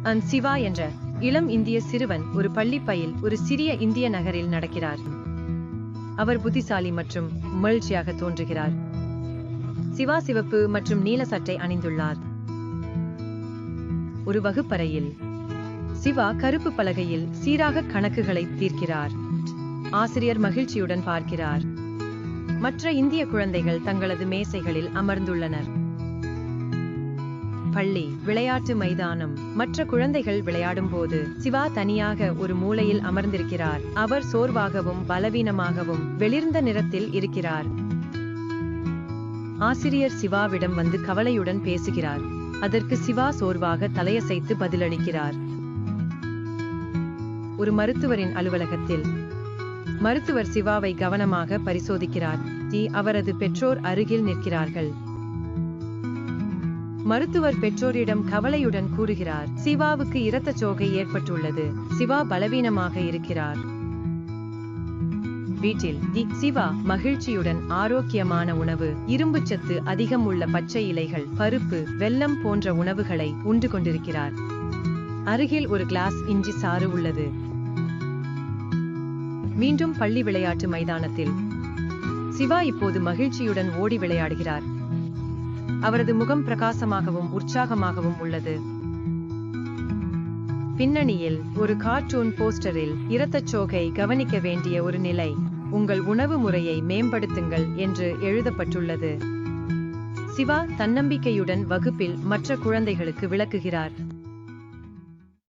சிவா என்ற இளம் இந்திய சிறுவன் ஒரு பள்ளிப்பையில் ஒரு சிறிய இந்திய நகரில் நடக்கிறார். அவர் புத்திசாலி மற்றும் மகிழ்ச்சியாக தோன்றுகிறார். சிவா சிவப்பு மற்றும் நீல சட்டை அணிந்துள்ளார். ஒரு வகுப்பறையில் சிவா கருப்பு பலகையில் சீராக கணக்குகளை தீர்க்கிறார். ஆசிரியர் மகிழ்ச்சியுடன் பார்க்கிறார். மற்ற இந்திய குழந்தைகள் தங்களது மேசைகளில் அமர்ந்துள்ளனர். பள்ளி விளையாட்டு மைதானம். மற்ற குழந்தைகள் விளையாடும் போது சிவா தனியாக ஒரு மூலையில் அமர்ந்திருக்கிறார். அவர் சோர்வாகவும் பலவீனமாகவும் வெளிர்ந்த நிறத்தில் இருக்கிறார். ஆசிரியர் சிவாவிடம் வந்து கவலையுடன் பேசுகிறார். அதற்கு சிவா சோர்வாக தலையசைத்து பதிலளிக்கிறார். ஒரு மருத்துவரின் அலுவலகத்தில் மருத்துவர் சிவாவை கவனமாக பரிசோதிக்கிறார். அவரது பெற்றோர் அருகில் நிற்கிறார்கள். மருத்துவர் பெற்றோரிடம் கவலையுடன் கூறுகிறார், சிவாவுக்கு இரத்தச் சோகை ஏற்பட்டுள்ளது. சிவா பலவீனமாக இருக்கிறார். வீட்டில் சிவா மகிழ்ச்சியுடன் ஆரோக்கியமான உணவு, இரும்புச்சத்து அதிகம் உள்ள பச்சை இலைகள், பருப்பு, வெல்லம் போன்ற உணவுகளை உண்டு கொண்டிருக்கிறார். அருகில் ஒரு கிளாஸ் இஞ்சி சாறு உள்ளது. மீண்டும் பள்ளி விளையாட்டு மைதானத்தில் சிவா இப்போது மகிழ்ச்சியுடன் ஓடி விளையாடுகிறார். அவரது முகம் பிரகாசமாகவும் உற்சாகமாகவும் உள்ளது. பின்னணியில் ஒரு கார்ட்டூன் போஸ்டரில் இரத்தச்சோகை கவனிக்க வேண்டிய ஒரு நிலை, உங்கள் உணவு முறையை மேம்படுத்துங்கள் என்று எழுதப்பட்டுள்ளது. சிவா தன்னம்பிக்கையுடன் வகுப்பில் மற்ற குழந்தைகளுக்கு விளக்குகிறார்.